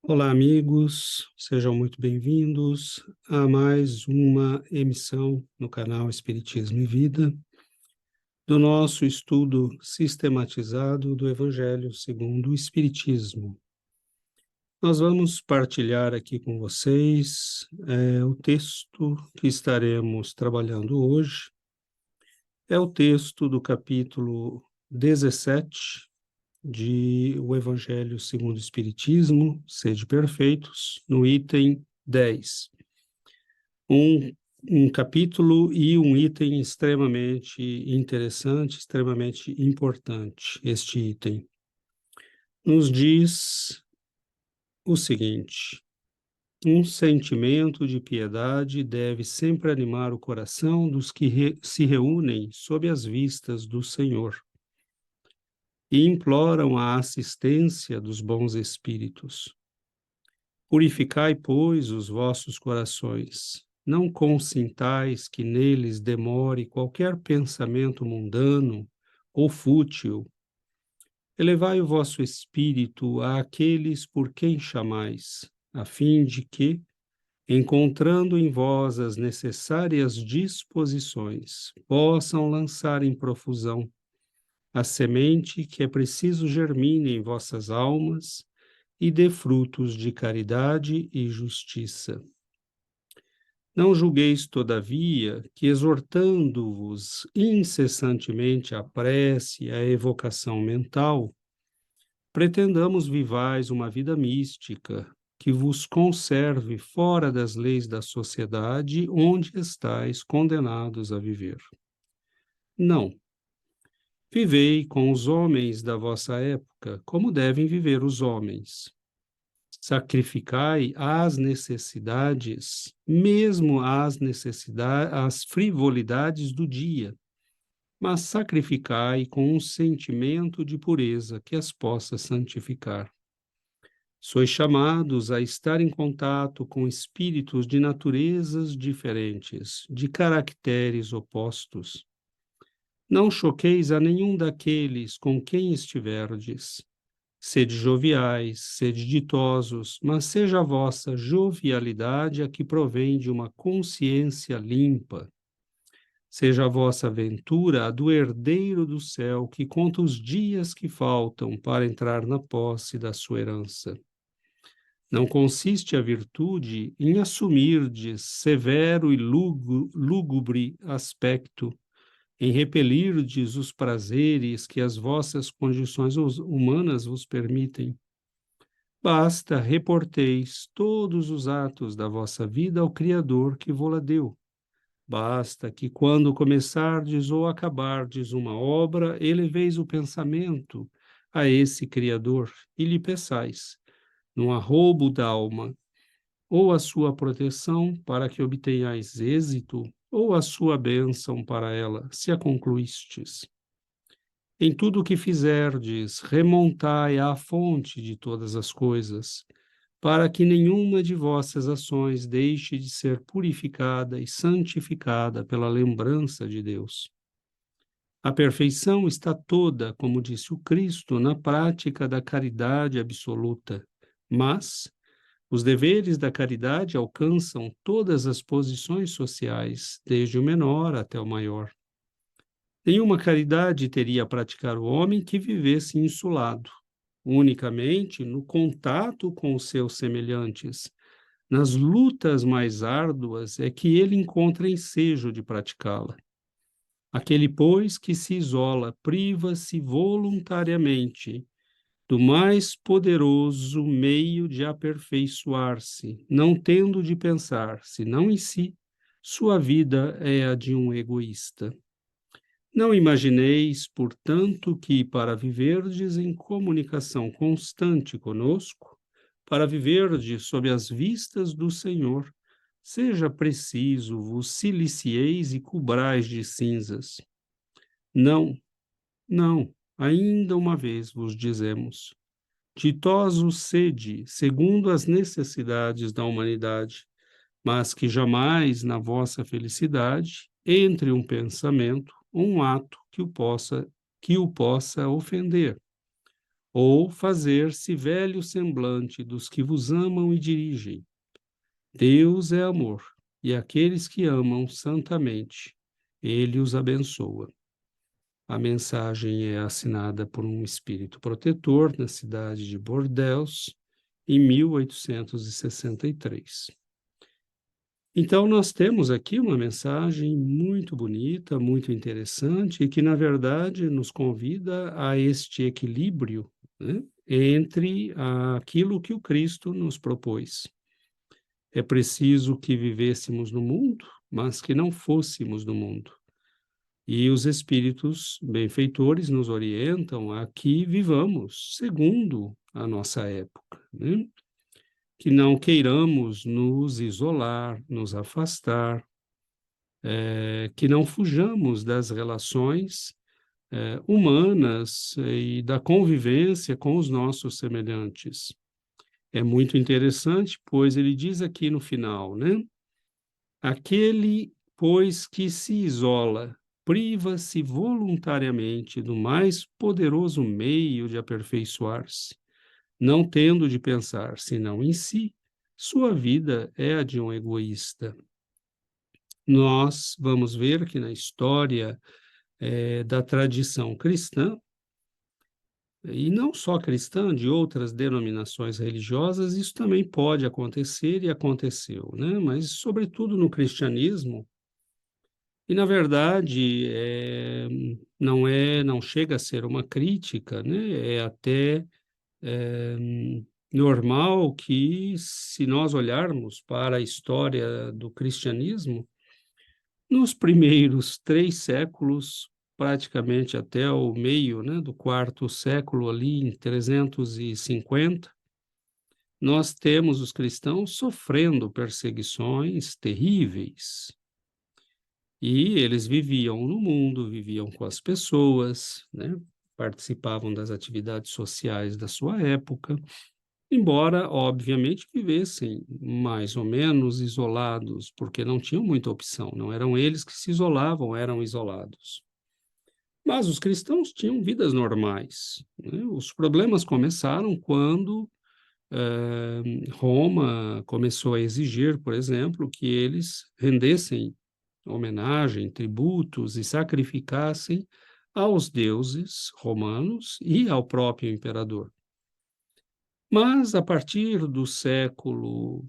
Olá, amigos, sejam muito bem-vindos a mais uma emissão no canal Espiritismo e Vida, do nosso estudo sistematizado do Evangelho segundo o Espiritismo. Nós vamos partilhar aqui com vocês o texto que estaremos trabalhando hoje. É o texto do capítulo 17 de O Evangelho segundo o Espiritismo, Sede Perfeitos, no item 10. Um capítulo e um item extremamente interessante, extremamente importante. Este item nos diz o seguinte: um sentimento de piedade deve sempre animar o coração dos que se reúnem sob as vistas do Senhor e imploram a assistência dos bons espíritos. Purificai, pois, os vossos corações. Não consintais que neles demore qualquer pensamento mundano ou fútil. Elevai o vosso espírito àqueles por quem chamais, a fim de que, encontrando em vós as necessárias disposições, possam lançar em profusão a semente que é preciso germine em vossas almas e dê frutos de caridade e justiça. Não julgueis, todavia, que exortando-vos incessantemente à prece e à evocação mental, pretendamos vivais uma vida mística, que vos conserve fora das leis da sociedade onde estáis condenados a viver. Não. Vivei com os homens da vossa época, como devem viver os homens. Sacrificai as necessidades, mesmo as frivolidades do dia, mas sacrificai com um sentimento de pureza que as possa santificar. Sois chamados a estar em contato com espíritos de naturezas diferentes, de caracteres opostos. Não choqueis a nenhum daqueles com quem estiverdes. Sede joviais, sede ditosos, mas seja a vossa jovialidade a que provém de uma consciência limpa. Seja a vossa aventura a do herdeiro do céu que conta os dias que faltam para entrar na posse da sua herança. Não consiste a virtude em assumirdes severo e lúgubre aspecto, em repelirdes os prazeres que as vossas condições humanas vos permitem. Basta reporteis todos os atos da vossa vida ao Criador que vô-la deu. Basta que, quando começardes ou acabardes uma obra, eleveis o pensamento a esse Criador e lhe peçais, num arrobo d'alma, ou a sua proteção para que obtenhais êxito, ou a sua bênção para ela, se a concluístes. Em tudo o que fizerdes, remontai à fonte de todas as coisas, para que nenhuma de vossas ações deixe de ser purificada e santificada pela lembrança de Deus. A perfeição está toda, como disse o Cristo, na prática da caridade absoluta, mas os deveres da caridade alcançam todas as posições sociais, desde o menor até o maior. Nenhuma caridade teria a praticar o homem que vivesse insulado, unicamente no contato com os seus semelhantes. Nas lutas mais árduas é que ele encontra ensejo de praticá-la. Aquele, pois, que se isola, priva-se voluntariamente do mais poderoso meio de aperfeiçoar-se, não tendo de pensar, senão em si, sua vida é a de um egoísta. Não imagineis, portanto, que para viverdes em comunicação constante conosco, para viverdes sob as vistas do Senhor, seja preciso vos silicieis e cobrais de cinzas. Não, não, ainda uma vez vos dizemos, ditosos sede, segundo as necessidades da humanidade, mas que jamais na vossa felicidade entre um pensamento, um ato que o possa ofender, ou fazer-se velho semblante dos que vos amam e dirigem. Deus é amor, e aqueles que amam santamente, ele os abençoa. A mensagem é assinada por um espírito protetor na cidade de Bordeaux, em 1863. Então, nós temos aqui uma mensagem muito bonita, muito interessante, e que, na verdade, nos convida a este equilíbrio, né, entre aquilo que o Cristo nos propôs. É preciso que vivêssemos no mundo, mas que não fôssemos do mundo. E os espíritos benfeitores nos orientam a que vivamos segundo a nossa época, né? Que não queiramos nos isolar, nos afastar, que não fujamos das relações humanas e da convivência com os nossos semelhantes. É muito interessante, pois ele diz aqui no final, né? Aquele, pois, que se isola, priva-se voluntariamente do mais poderoso meio de aperfeiçoar-se, não tendo de pensar senão em si, sua vida é a de um egoísta. Nós vamos ver que na história da tradição cristã, e não só cristã, de outras denominações religiosas, isso também pode acontecer e aconteceu, né? Mas, sobretudo no cristianismo, e na verdade não chega a ser uma crítica, né? É até é, normal que, se nós olharmos para a história do cristianismo, nos primeiros 3 séculos, praticamente até o meio, né, do quarto século, ali em 350, nós temos os cristãos sofrendo perseguições terríveis. E eles viviam no mundo, viviam com as pessoas, né, participavam das atividades sociais da sua época, embora, obviamente, vivessem mais ou menos isolados, porque não tinham muita opção, não eram eles que se isolavam, eram isolados. Mas os cristãos tinham vidas normais, né? Os problemas começaram quando Roma começou a exigir, por exemplo, que eles rendessem homenagem, tributos e sacrificassem aos deuses romanos e ao próprio imperador. Mas, a partir do século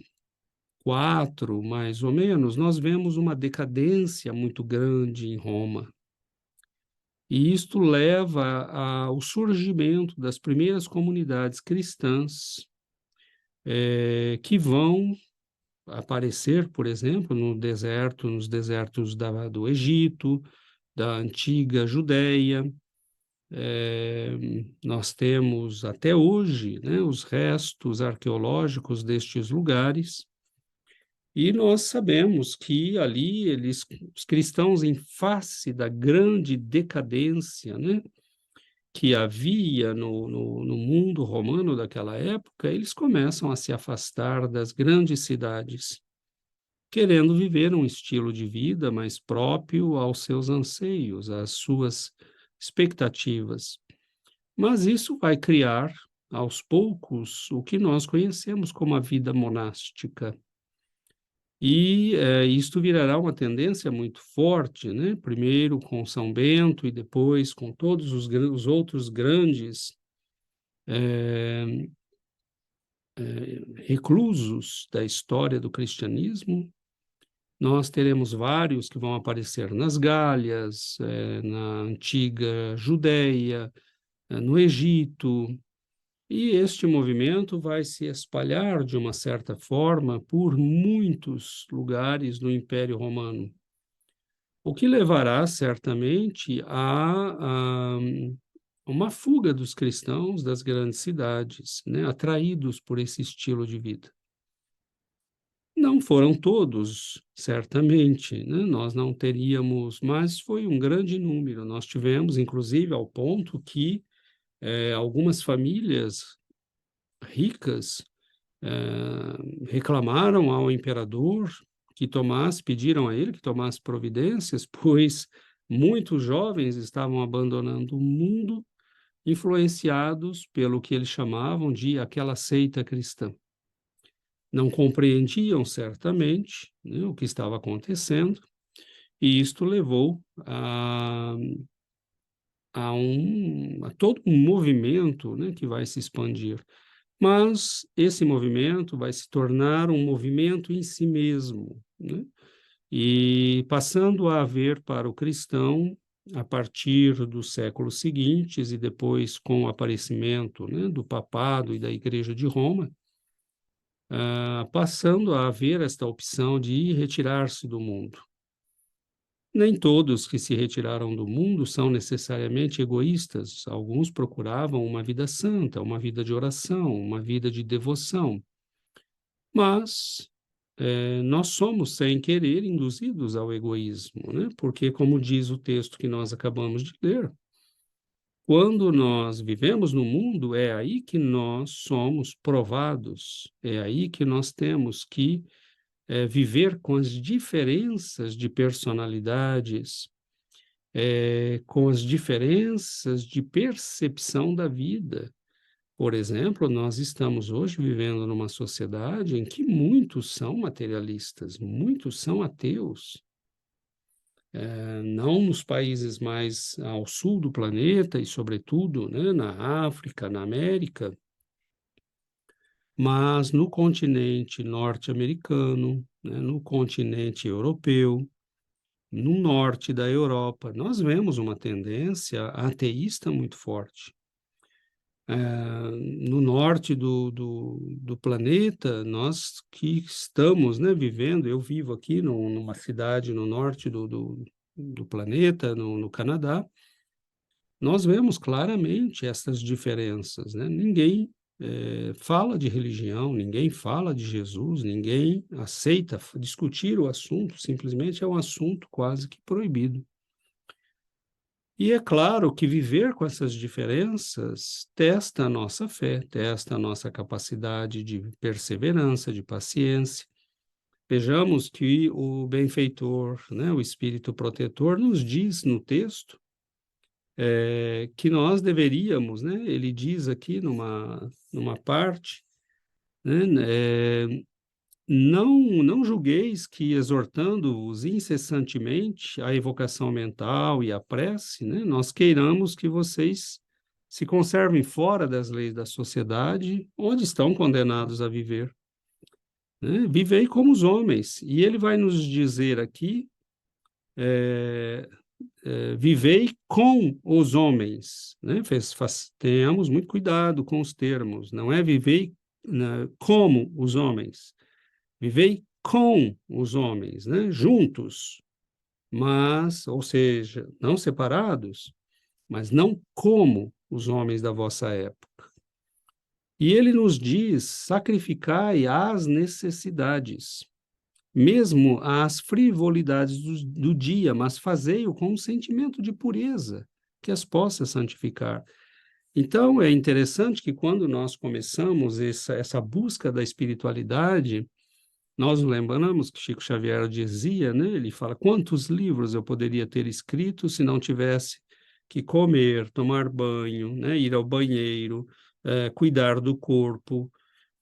IV, mais ou menos, nós vemos uma decadência muito grande em Roma. E isto leva ao surgimento das primeiras comunidades cristãs, que vão aparecer, por exemplo, nos desertos do Egito, da antiga Judéia. Nós temos até hoje, né, os restos arqueológicos destes lugares, e nós sabemos que ali os cristãos, em face da grande decadência, né, que havia no mundo romano daquela época, eles começam a se afastar das grandes cidades, querendo viver um estilo de vida mais próprio aos seus anseios, às suas expectativas. Mas isso vai criar, aos poucos, o que nós conhecemos como a vida monástica. E isto virará uma tendência muito forte, né? Primeiro com São Bento e depois com todos os outros grandes reclusos da história do cristianismo. Nós teremos vários que vão aparecer nas Gálias, na antiga Judéia, no Egito, e este movimento vai se espalhar de uma certa forma por muitos lugares do Império Romano, o que levará certamente a uma fuga dos cristãos das grandes cidades, né, atraídos por esse estilo de vida. Não foram todos, certamente, né? Nós não teríamos, mas foi um grande número. Nós tivemos, inclusive, ao ponto que algumas famílias ricas reclamaram ao imperador pediram a ele que tomasse providências, pois muitos jovens estavam abandonando o mundo influenciados pelo que eles chamavam de aquela seita cristã. Não compreendiam certamente, né, o que estava acontecendo, e isto levou a todo um movimento, né, que vai se expandir. Mas esse movimento vai se tornar um movimento em si mesmo, né? E passando a haver para o cristão, a partir dos séculos seguintes e depois com o aparecimento, né, do papado e da Igreja de Roma, passando a haver esta opção de retirar-se do mundo. Nem todos que se retiraram do mundo são necessariamente egoístas. Alguns procuravam uma vida santa, uma vida de oração, uma vida de devoção. Mas nós somos, sem querer, induzidos ao egoísmo, né? Porque, como diz o texto que nós acabamos de ler, quando nós vivemos no mundo, é aí que nós somos provados, é aí que nós temos que viver com as diferenças de personalidades, com as diferenças de percepção da vida. Por exemplo, nós estamos hoje vivendo numa sociedade em que muitos são materialistas, muitos são ateus. Não nos países mais ao sul do planeta e, sobretudo, né, na África, na América, mas no continente norte-americano, né, no continente europeu, no norte da Europa, nós vemos uma tendência ateísta muito forte. No norte do planeta, nós que estamos, né, vivendo, eu vivo aqui numa cidade no norte do planeta, no Canadá, nós vemos claramente essas diferenças, né? Ninguém fala de religião, ninguém fala de Jesus, ninguém aceita discutir o assunto, simplesmente é um assunto quase que proibido. E é claro que viver com essas diferenças testa a nossa fé, testa a nossa capacidade de perseverança, de paciência. Vejamos que o benfeitor, né, o Espírito protetor, nos diz no texto que nós deveríamos, né, ele diz aqui numa parte, né, não julgueis que, exortando-vos incessantemente a evocação mental e a prece, né, nós queiramos que vocês se conservem fora das leis da sociedade, onde estão condenados a viver. Né? Vivei como os homens. E ele vai nos dizer aqui, vivei com os homens. Né? Tenhamos muito cuidado com os termos. Não é vivei, né, como os homens. Vivei com os homens, né? Juntos, mas, ou seja, não separados, mas não como os homens da vossa época. E ele nos diz: sacrificai às necessidades, mesmo às frivolidades do dia, mas fazei-o com um sentimento de pureza, que as possa santificar. Então, é interessante que quando nós começamos essa busca da espiritualidade, nós lembramos que Chico Xavier dizia, né? Ele fala: quantos livros eu poderia ter escrito se não tivesse que comer, tomar banho, né? Ir ao banheiro, cuidar do corpo.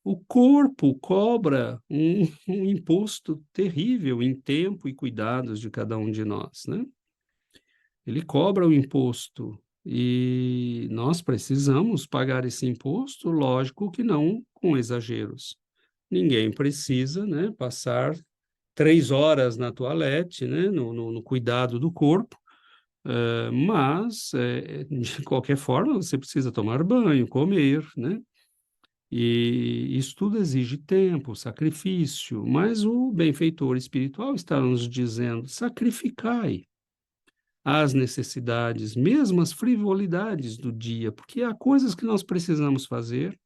O corpo cobra um imposto terrível em tempo e cuidados de cada um de nós, né? Ele cobra o imposto e nós precisamos pagar esse imposto, lógico que não com exageros. Ninguém precisa, né, passar 3 horas na toalete, né, no cuidado do corpo, mas, de qualquer forma, você precisa tomar banho, comer, né? E isso tudo exige tempo, sacrifício, mas o benfeitor espiritual está nos dizendo: sacrificai as necessidades, mesmo as frivolidades do dia, porque há coisas que nós precisamos fazer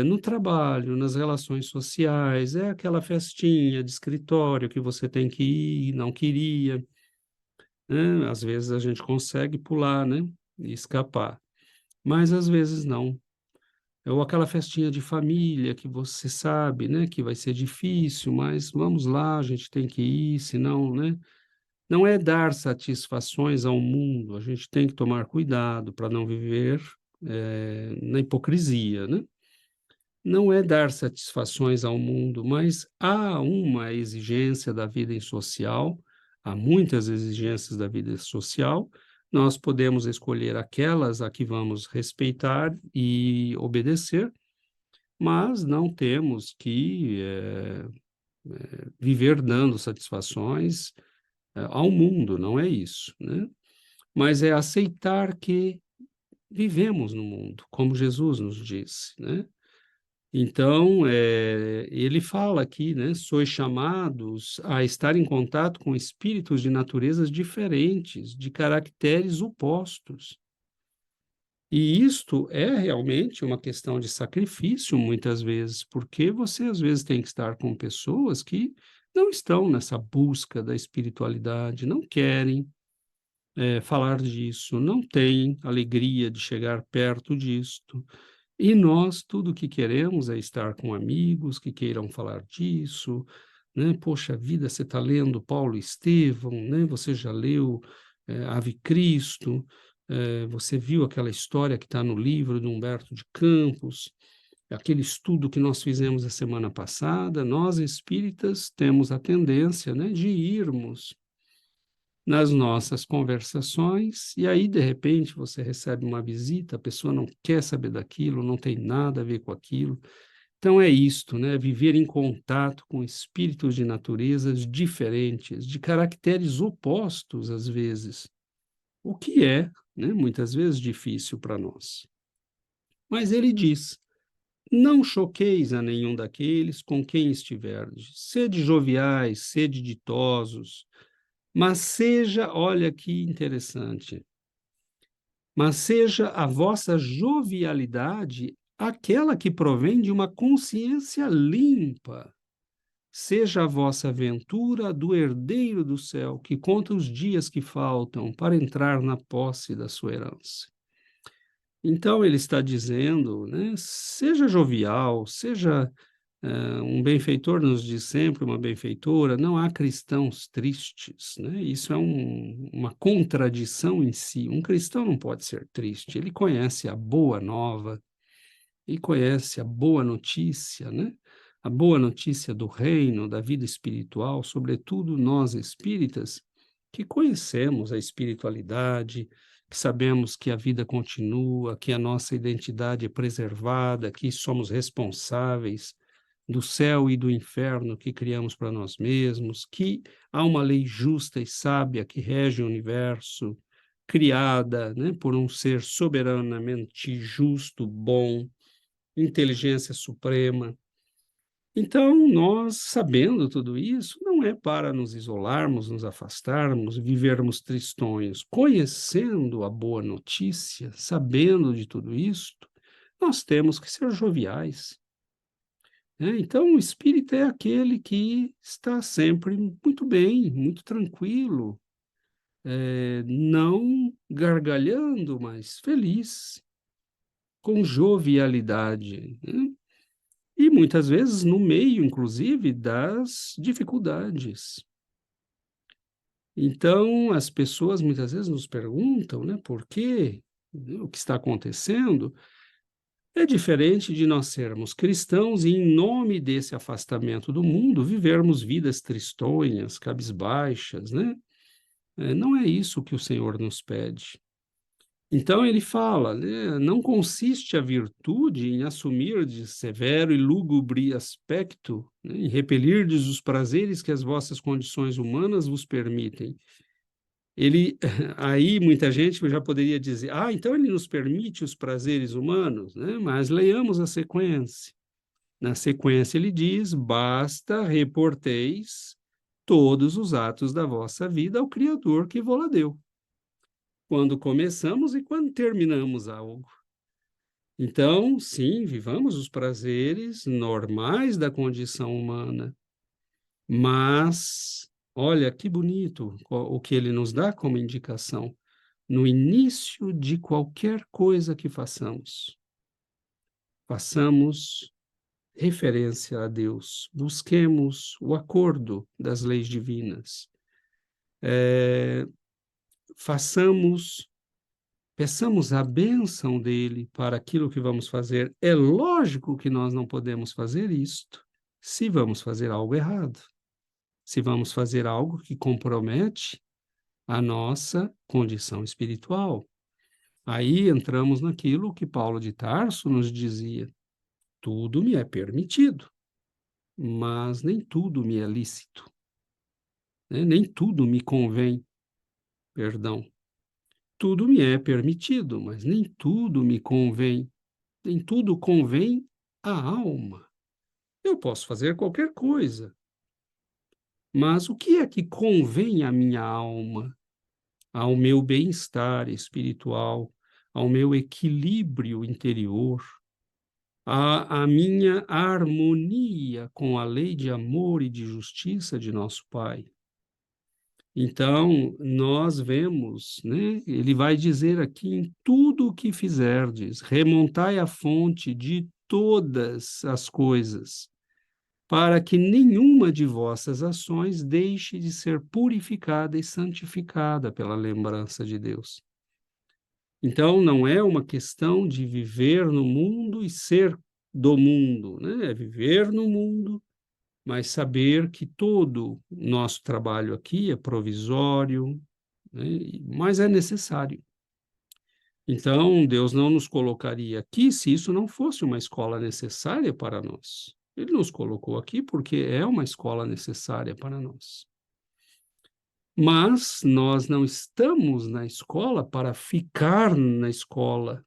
no trabalho, nas relações sociais, é aquela festinha de escritório que você tem que ir, não queria, né? Às vezes a gente consegue pular, né, e escapar, mas às vezes não. Ou aquela festinha de família que você sabe, né, que vai ser difícil, mas vamos lá, a gente tem que ir, senão, né? Não é dar satisfações ao mundo, a gente tem que tomar cuidado para não viver na hipocrisia, né? Não é dar satisfações ao mundo, mas há uma exigência da vida em social, há muitas exigências da vida social, nós podemos escolher aquelas a que vamos respeitar e obedecer, mas não temos que viver dando satisfações ao mundo, não é isso, né? Mas é aceitar que vivemos no mundo, como Jesus nos disse, né? Então, ele fala aqui, né? Sois chamados a estar em contato com espíritos de naturezas diferentes, de caracteres opostos. E isto é realmente uma questão de sacrifício, muitas vezes, porque você, às vezes, tem que estar com pessoas que não estão nessa busca da espiritualidade, não querem falar disso, não têm alegria de chegar perto disto. E nós, tudo o que queremos é estar com amigos que queiram falar disso, né? Poxa vida, você está lendo Paulo e Estevão, né? Você já leu Ave Cristo, você viu aquela história que está no livro de Humberto de Campos, aquele estudo que nós fizemos a semana passada. Nós, espíritas, temos a tendência, né, de irmos nas nossas conversações, e aí, de repente, você recebe uma visita, a pessoa não quer saber daquilo, não tem nada a ver com aquilo. Então, é isto, né? Viver em contato com espíritos de naturezas diferentes, de caracteres opostos, às vezes, o que é, né, muitas vezes difícil para nós. Mas ele diz: não choqueis a nenhum daqueles com quem estiverdes, sede joviais, sede ditosos, mas seja, olha que interessante, mas seja a vossa jovialidade aquela que provém de uma consciência limpa. Seja a vossa aventura do herdeiro do céu, que conta os dias que faltam para entrar na posse da sua herança. Então, ele está dizendo, né, seja jovial, seja um benfeitor nos diz sempre, uma benfeitora, não há cristãos tristes, né? Isso é uma contradição em si. Um cristão não pode ser triste, ele conhece a boa nova e conhece a boa notícia, né? A boa notícia do reino, da vida espiritual, sobretudo nós espíritas, que conhecemos a espiritualidade, que sabemos que a vida continua, que a nossa identidade é preservada, que somos responsáveis do céu e do inferno que criamos para nós mesmos, que há uma lei justa e sábia que rege o universo, criada, né, por um ser soberanamente justo, bom, inteligência suprema. Então, nós, sabendo tudo isso, não é para nos isolarmos, nos afastarmos, vivermos tristonhos. Conhecendo a boa notícia, sabendo de tudo isto, nós temos que ser joviais, né? Então, o espírita é aquele que está sempre muito bem, muito tranquilo, não gargalhando, mas feliz, com jovialidade, né? E muitas vezes no meio, inclusive, das dificuldades. Então, as pessoas muitas vezes nos perguntam, né, por quê, né, o que está acontecendo. É diferente de nós sermos cristãos e, em nome desse afastamento do mundo, vivermos vidas tristonhas, cabisbaixas, né? Não é isso que o Senhor nos pede. Então, ele fala, né, não consiste a virtude em assumir de severo e lúgubre aspecto, né, em repelirdes os prazeres que as vossas condições humanas vos permitem. Ele, aí muita gente já poderia dizer, então ele nos permite os prazeres humanos, né? Mas leiamos a sequência. Na sequência ele diz, basta reporteis todos os atos da vossa vida ao Criador que vô-la deu, quando começamos e quando terminamos algo. Então, sim, vivamos os prazeres normais da condição humana, mas olha que bonito o que ele nos dá como indicação. No início de qualquer coisa que façamos, façamos referência a Deus, busquemos o acordo das leis divinas. peçamos a bênção dele para aquilo que vamos fazer. É lógico que nós não podemos fazer isto se vamos fazer algo errado, se vamos fazer algo que compromete a nossa condição espiritual. Aí entramos naquilo que Paulo de Tarso nos dizia: tudo me é permitido, mas nem tudo me é lícito, né? Nem tudo me convém, perdão. Tudo me é permitido, mas nem tudo me convém. Nem tudo convém à alma. Eu posso fazer qualquer coisa, mas o que é que convém à minha alma, ao meu bem-estar espiritual, ao meu equilíbrio interior, à minha harmonia com a lei de amor e de justiça de nosso Pai? Então, nós vemos, né? Ele vai dizer aqui: em tudo o que fizerdes, remontai a fonte de todas as coisas, para que nenhuma de vossas ações deixe de ser purificada e santificada pela lembrança de Deus. Então, não é uma questão de viver no mundo e ser do mundo, né? É viver no mundo, mas saber que todo nosso trabalho aqui é provisório, né? Mas é necessário. Então, Deus não nos colocaria aqui se isso não fosse uma escola necessária para nós. Ele nos colocou aqui porque é uma escola necessária para nós. Mas nós não estamos na escola para ficar na escola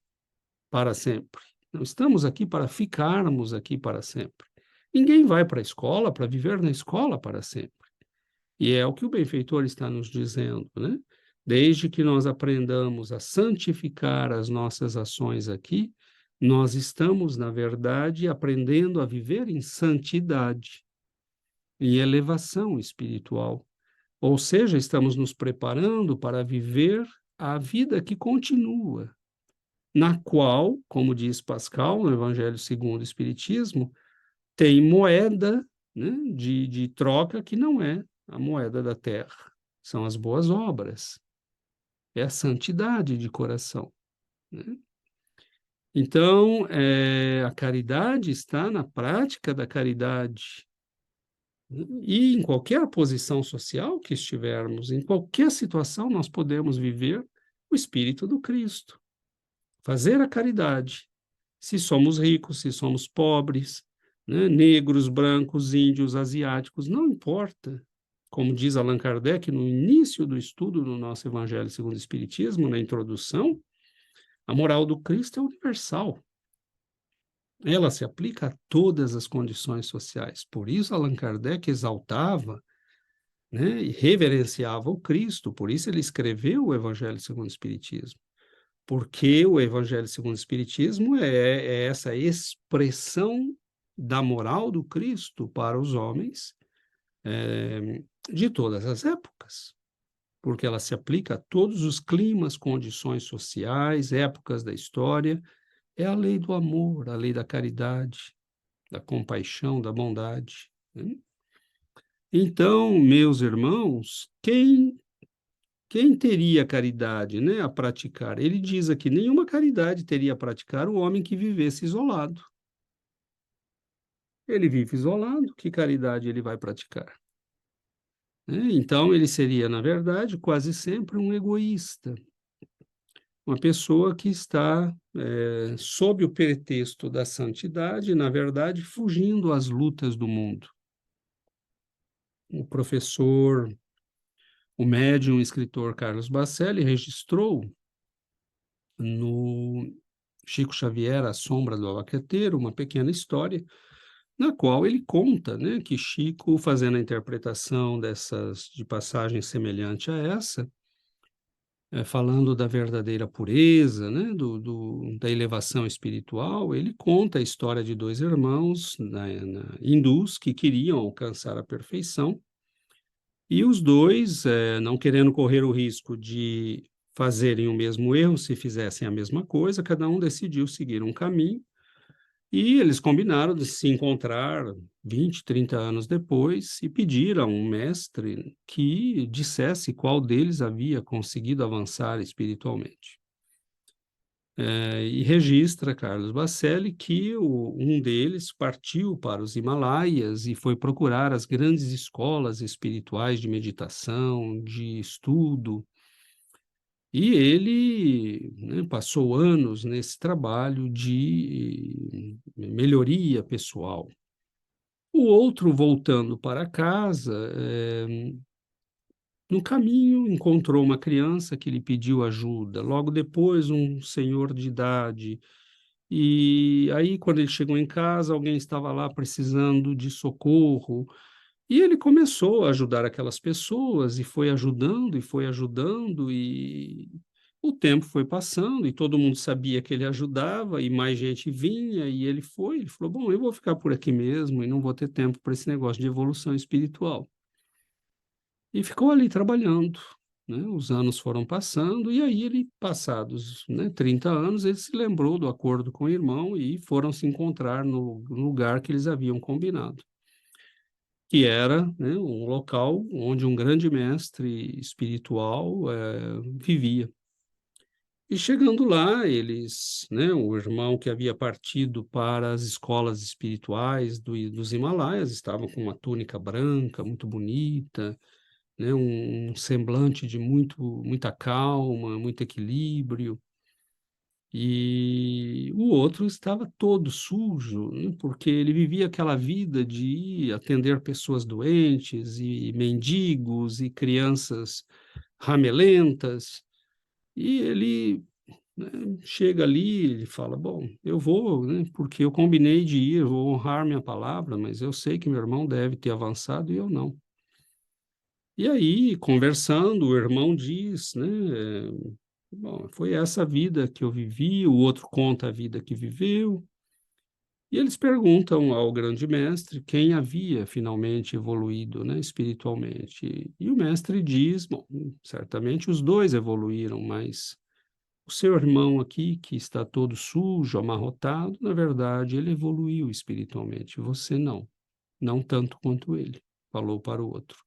para sempre. Não estamos aqui para ficarmos aqui para sempre. Ninguém vai para a escola para viver na escola para sempre. E é o que o benfeitor está nos dizendo, né? Desde que nós aprendamos a santificar as nossas ações aqui, nós estamos, na verdade, aprendendo a viver em santidade, em elevação espiritual. Ou seja, estamos nos preparando para viver a vida que continua, na qual, como diz Pascal no Evangelho segundo o Espiritismo, tem moeda, né, de troca que não é a moeda da terra. São as boas obras, é a santidade de coração, né? Então, a caridade está na prática da caridade. E em qualquer posição social que estivermos, em qualquer situação, nós podemos viver o espírito do Cristo. Fazer a caridade. Se somos ricos, se somos pobres, né? Negros, brancos, índios, asiáticos, não importa. Como diz Allan Kardec no início do estudo no nosso Evangelho segundo o Espiritismo, na introdução, a moral do Cristo é universal. Ela se aplica a todas as condições sociais. Por isso, Allan Kardec exaltava, né, e reverenciava o Cristo. Por isso, ele escreveu o Evangelho segundo o Espiritismo. Porque o Evangelho segundo o Espiritismo é essa expressão da moral do Cristo para os homens de todas as épocas, porque ela se aplica a todos os climas, condições sociais, épocas da história. É a lei do amor, a lei da caridade, da compaixão, da bondade, né? Então, meus irmãos, quem teria caridade, né, a praticar? Ele diz aqui: nenhuma caridade teria a praticar o homem que vivesse isolado. Ele vive isolado, que caridade ele vai praticar? Né? Então, ele seria, na verdade, quase sempre um egoísta, uma pessoa que está, sob o pretexto da santidade, na verdade, fugindo às lutas do mundo. O professor, o médium, o escritor Carlos Bacelli registrou no Chico Xavier, A Sombra do Abacateiro, uma pequena história, na qual ele conta, né, que Chico, fazendo a interpretação de passagem semelhante a essa, falando da verdadeira pureza, né, da elevação espiritual, ele conta a história de dois irmãos hindus que queriam alcançar a perfeição, e os dois, não querendo correr o risco de fazerem o mesmo erro se fizessem a mesma coisa, cada um decidiu seguir um caminho, E eles combinaram de se encontrar 20, 30 anos depois e pediram a um mestre que dissesse qual deles havia conseguido avançar espiritualmente. E registra Carlos Bacelli que um deles partiu para os Himalaias e foi procurar as grandes escolas espirituais de meditação, de estudo, e ele, né, passou anos nesse trabalho de melhoria pessoal. O outro, voltando para casa, no caminho encontrou uma criança que lhe pediu ajuda. Logo depois, um senhor de idade. E aí, quando ele chegou em casa, alguém estava lá precisando de socorro. E ele começou a ajudar aquelas pessoas, e foi ajudando, e o tempo foi passando, e todo mundo sabia que ele ajudava, e mais gente vinha, e ele falou, bom, eu vou ficar por aqui mesmo, e não vou ter tempo para esse negócio de evolução espiritual. E ficou ali trabalhando, né? Os anos foram passando, e aí ele, passados, né, 30 anos, ele se lembrou do acordo com o irmão, e foram se encontrar no lugar que eles haviam combinado, que era, né, um local onde um grande mestre espiritual vivia. E chegando lá, eles, né, o irmão que havia partido para as escolas espirituais dos Himalaias, estava com uma túnica branca, muito bonita, né, um semblante de muita calma, muito equilíbrio. E o outro estava todo sujo, né, porque ele vivia aquela vida de atender pessoas doentes e mendigos e crianças ramelentas. E ele, né, chega ali, ele fala, bom, eu vou, né, porque eu combinei de ir, eu vou honrar minha palavra, mas eu sei que meu irmão deve ter avançado e eu não. E aí, conversando, o irmão diz, né, bom, foi essa vida que eu vivi, o outro conta a vida que viveu, e eles perguntam ao grande mestre quem havia finalmente evoluído, né, espiritualmente. E o mestre diz, bom, certamente os dois evoluíram, mas o seu irmão aqui, que está todo sujo, amarrotado, na verdade, ele evoluiu espiritualmente, você não, não tanto quanto ele, falou para o outro.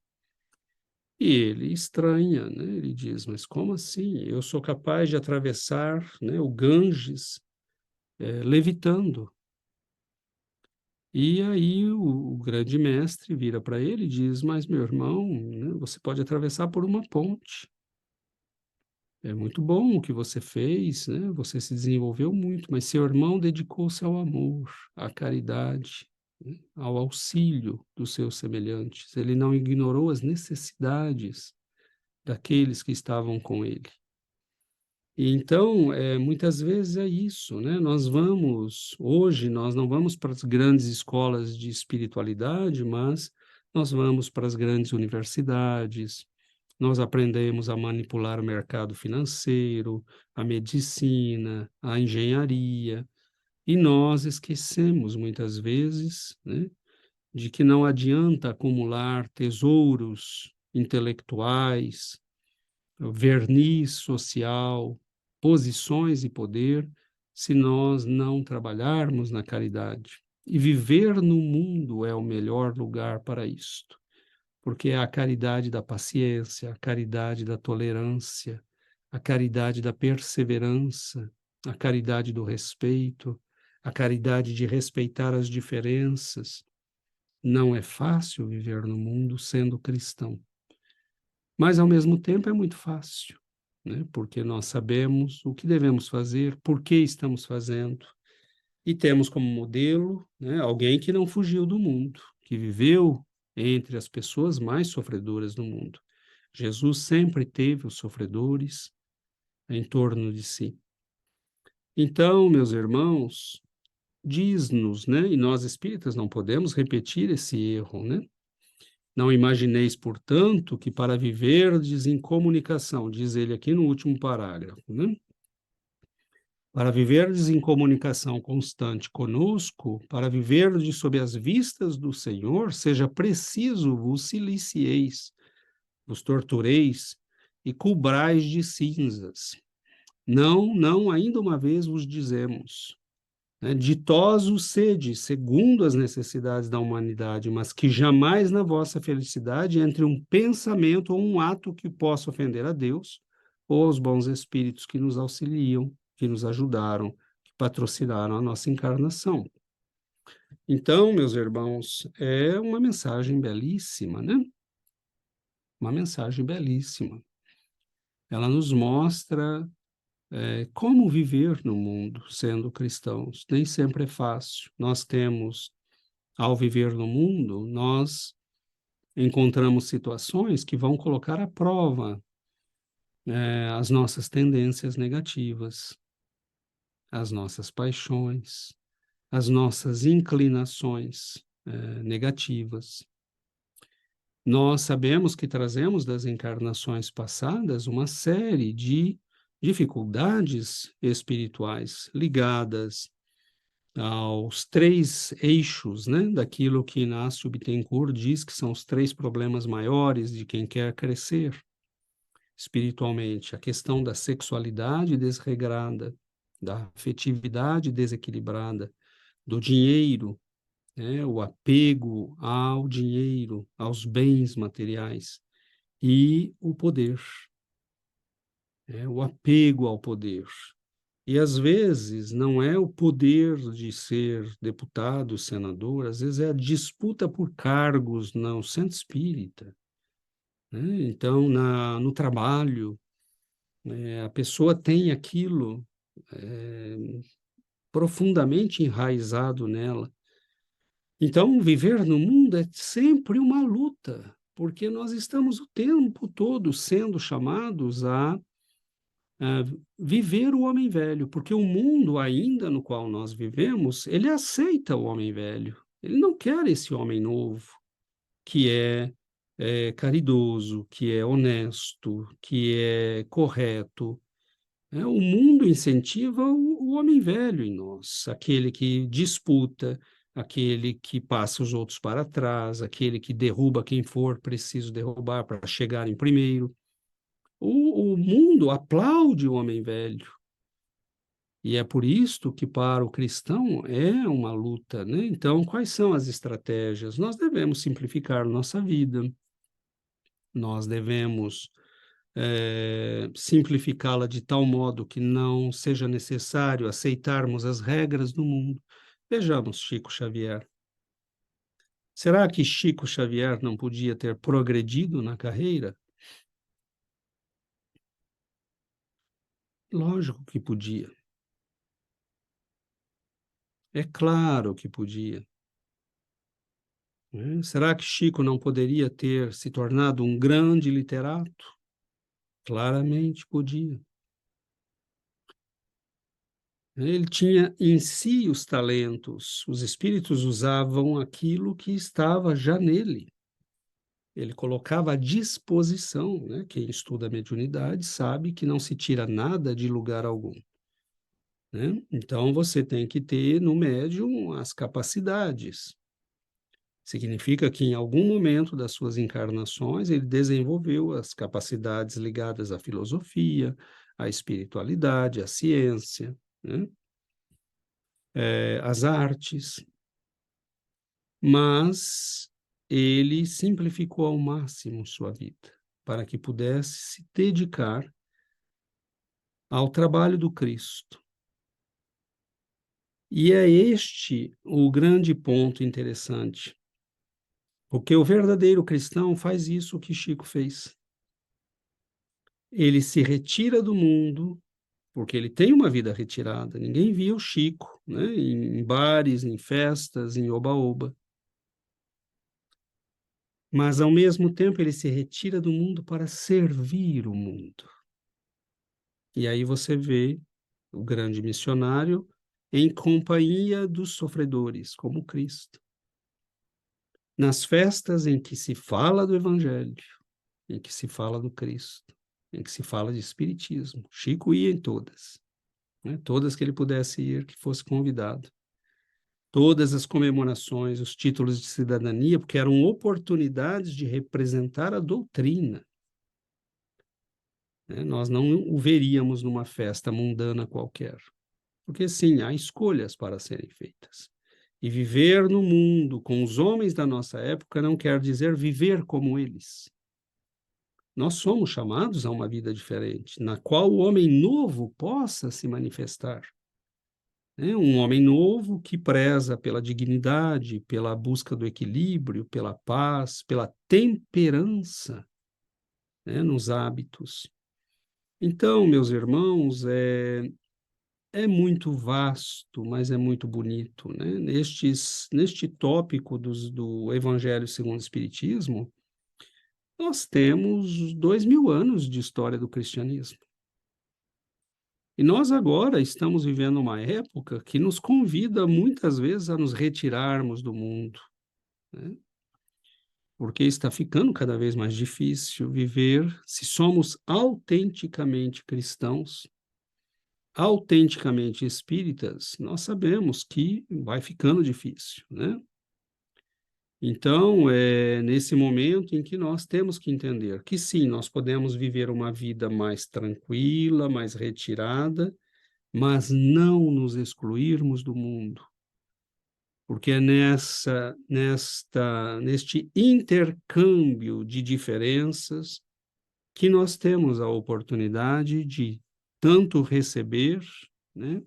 E ele estranha, né? Ele diz, mas como assim? Eu sou capaz de atravessar, né, o Ganges, levitando. E aí o grande mestre vira para ele e diz, mas meu irmão, né, você pode atravessar por uma ponte. É muito bom o que você fez, né? Você se desenvolveu muito, mas seu irmão dedicou-se ao amor, à caridade, né, ao auxílio dos seus semelhantes. Ele não ignorou as necessidades daqueles que estavam com ele. E então, muitas vezes é isso, né? Hoje, nós não vamos para as grandes escolas de espiritualidade, mas nós vamos para as grandes universidades, nós aprendemos a manipular o mercado financeiro, a medicina, a engenharia, e nós esquecemos muitas vezes, né, de que não adianta acumular tesouros intelectuais, verniz social, posições e poder, se nós não trabalharmos na caridade. E viver no mundo é o melhor lugar para isto, porque é a caridade da paciência, a caridade da tolerância, a caridade da perseverança, a caridade do respeito, a caridade de respeitar as diferenças. Não é fácil viver no mundo sendo cristão, mas ao mesmo tempo é muito fácil, né? Porque nós sabemos o que devemos fazer, por que estamos fazendo, e temos como modelo, né, alguém que não fugiu do mundo, que viveu entre as pessoas mais sofredoras do mundo. Jesus sempre teve os sofredores em torno de si. Então, meus irmãos, diz-nos, né, e nós espíritas não podemos repetir esse erro, né? Não imagineis, portanto, que para viverdes em comunicação, diz ele aqui no último parágrafo, né? Para viverdes em comunicação constante conosco, para viverdes sob as vistas do Senhor, seja preciso vos silicieis, vos tortureis e cobrais de cinzas. Não, não, ainda uma vez vos dizemos, né? Ditosos sede, segundo as necessidades da humanidade, mas que jamais na vossa felicidade entre um pensamento ou um ato que possa ofender a Deus ou aos bons espíritos que nos auxiliam, que nos ajudaram, que patrocinaram a nossa encarnação. Então, meus irmãos, é uma mensagem belíssima, né? Uma mensagem belíssima. Ela nos mostra como viver no mundo sendo cristãos. Nem sempre é fácil. Nós temos, ao viver no mundo, nós encontramos situações que vão colocar à prova as nossas tendências negativas, as nossas paixões, as nossas inclinações negativas. Nós sabemos que trazemos das encarnações passadas uma série de dificuldades espirituais ligadas aos três eixos, né, daquilo que Inácio Bittencourt diz que são os três problemas maiores de quem quer crescer espiritualmente: a questão da sexualidade desregrada, da afetividade desequilibrada, do dinheiro, né, o apego ao dinheiro, aos bens materiais, e o poder, né, o apego ao poder. E às vezes não é o poder de ser deputado, senador, às vezes é a disputa por cargos no centro espírita, né? Então, no trabalho, a pessoa tem aquilo profundamente enraizado nela. Então, viver no mundo é sempre uma luta, porque nós estamos o tempo todo sendo chamados a viver o homem velho, porque o mundo ainda no qual nós vivemos, ele aceita o homem velho. Ele não quer esse homem novo, que é caridoso, que é honesto, que é correto. O mundo incentiva o homem velho em nós, aquele que disputa, aquele que passa os outros para trás, aquele que derruba quem for preciso derrubar para chegar em primeiro. O mundo aplaude o homem velho. E é por isto que, para o cristão, é uma luta, né? Então, quais são as estratégias? Nós devemos simplificar nossa vida, nós devemos simplificá-la de tal modo que não seja necessário aceitarmos as regras do mundo. Vejamos Chico Xavier. Será que Chico Xavier não podia ter progredido na carreira? Lógico que podia. É claro que podia. Né? Será que Chico não poderia ter se tornado um grande literato? Claramente podia. Ele tinha em si os talentos, os espíritos usavam aquilo que estava já nele. Ele colocava à disposição, né? Quem estuda a mediunidade sabe que não se tira nada de lugar algum, né? Então, você tem que ter no médium as capacidades. Significa que em algum momento das suas encarnações ele desenvolveu as capacidades ligadas à filosofia, à espiritualidade, à ciência, né? Às artes, mas ele simplificou ao máximo sua vida para que pudesse se dedicar ao trabalho do Cristo. E é este o grande ponto interessante, porque o verdadeiro cristão faz isso que Chico fez. Ele se retira do mundo, porque ele tem uma vida retirada. Ninguém via o Chico, né? Em bares, em festas, em oba-oba. Mas, ao mesmo tempo, ele se retira do mundo para servir o mundo. E aí você vê o grande missionário em companhia dos sofredores, como Cristo. Nas festas em que se fala do Evangelho, em que se fala do Cristo, em que se fala de Espiritismo. Chico ia em todas, né? Todas que ele pudesse ir, que fosse convidado. Todas as comemorações, os títulos de cidadania, porque eram oportunidades de representar a doutrina, né? Nós não o veríamos numa festa mundana qualquer. Porque, sim, há escolhas para serem feitas. E viver no mundo com os homens da nossa época não quer dizer viver como eles. Nós somos chamados a uma vida diferente, na qual o homem novo possa se manifestar. Né? Um homem novo que preza pela dignidade, pela busca do equilíbrio, pela paz, pela temperança, né, nos hábitos. Então, meus irmãos, é muito vasto, mas é muito bonito, né? Neste tópico do Evangelho segundo o Espiritismo, nós temos 2000 anos de história do cristianismo. E nós agora estamos vivendo uma época que nos convida muitas vezes a nos retirarmos do mundo, né? Porque está ficando cada vez mais difícil viver se somos autenticamente cristãos, autenticamente espíritas, nós sabemos que vai ficando difícil, né? Então, é nesse momento em que nós temos que entender que sim, nós podemos viver uma vida mais tranquila, mais retirada, mas não nos excluirmos do mundo, porque é neste intercâmbio de diferenças que nós temos a oportunidade de tanto receber, né,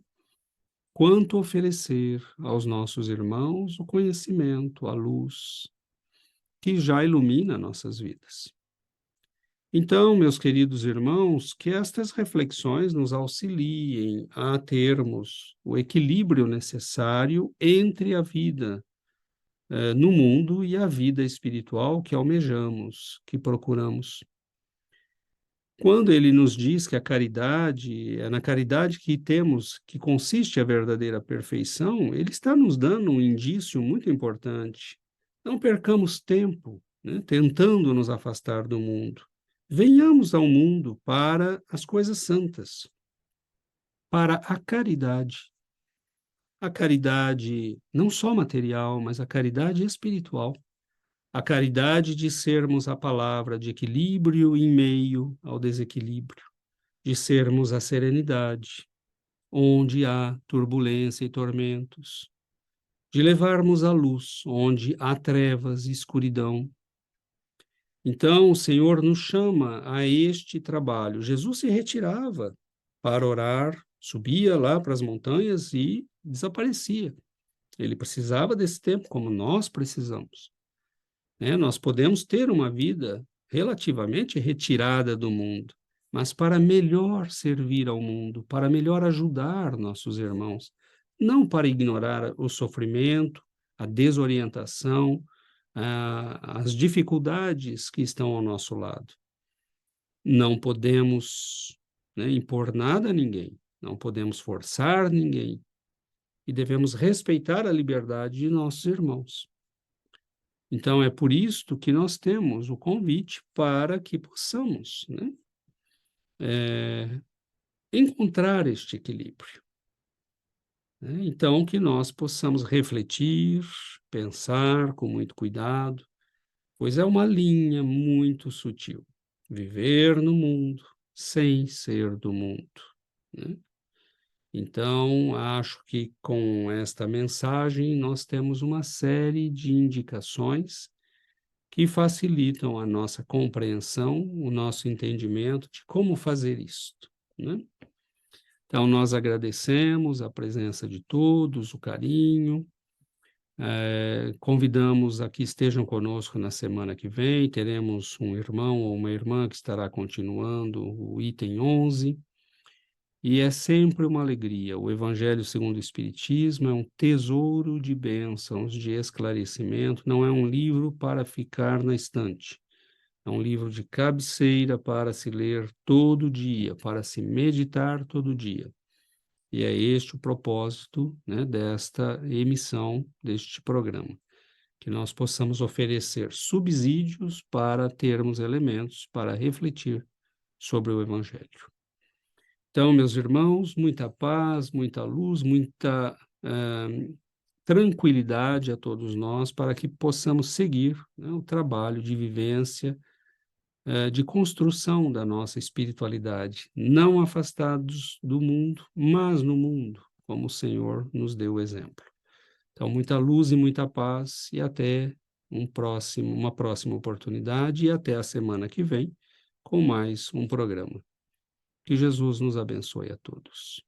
quanto oferecer aos nossos irmãos o conhecimento, a luz, que já ilumina nossas vidas. Então, meus queridos irmãos, que estas reflexões nos auxiliem a termos o equilíbrio necessário entre a vida no mundo e a vida espiritual que almejamos, que procuramos. Quando ele nos diz que a caridade, é na caridade que temos, que consiste a verdadeira perfeição, ele está nos dando um indício muito importante. Não percamos tempo, né, tentando nos afastar do mundo. Venhamos ao mundo para as coisas santas, para a caridade. A caridade não só material, mas a caridade espiritual. A caridade de sermos a palavra de equilíbrio em meio ao desequilíbrio, de sermos a serenidade, onde há turbulência e tormentos, de levarmos a luz, onde há trevas e escuridão. Então, o Senhor nos chama a este trabalho. Jesus se retirava para orar, subia lá para as montanhas e desaparecia. Ele precisava desse tempo, como nós precisamos, né? Nós podemos ter uma vida relativamente retirada do mundo, mas para melhor servir ao mundo, para melhor ajudar nossos irmãos, não para ignorar o sofrimento, a desorientação, as dificuldades que estão ao nosso lado. Não podemos, né, impor nada a ninguém, não podemos forçar ninguém, e devemos respeitar a liberdade de nossos irmãos. Então, é por isto que nós temos o convite para que possamos, né, encontrar este equilíbrio, né? Então, que nós possamos refletir, pensar com muito cuidado, pois é uma linha muito sutil. Viver no mundo sem ser do mundo, né? Então, acho que com esta mensagem nós temos uma série de indicações que facilitam a nossa compreensão, o nosso entendimento de como fazer isto, né? Então, nós agradecemos a presença de todos, o carinho, convidamos a que estejam conosco na semana que vem, teremos um irmão ou uma irmã que estará continuando o item 11, e é sempre uma alegria. O Evangelho segundo o Espiritismo é um tesouro de bênçãos, de esclarecimento, não é um livro para ficar na estante. É um livro de cabeceira para se ler todo dia, para se meditar todo dia. E é este o propósito, né, desta emissão, deste programa, que nós possamos oferecer subsídios para termos elementos para refletir sobre o Evangelho. Então, meus irmãos, muita paz, muita luz, muita tranquilidade a todos nós para que possamos seguir, né, o trabalho de vivência, de construção da nossa espiritualidade, não afastados do mundo, mas no mundo, como o Senhor nos deu o exemplo. Então, muita luz e muita paz, e até uma próxima oportunidade, e até a semana que vem, com mais um programa. Que Jesus nos abençoe a todos.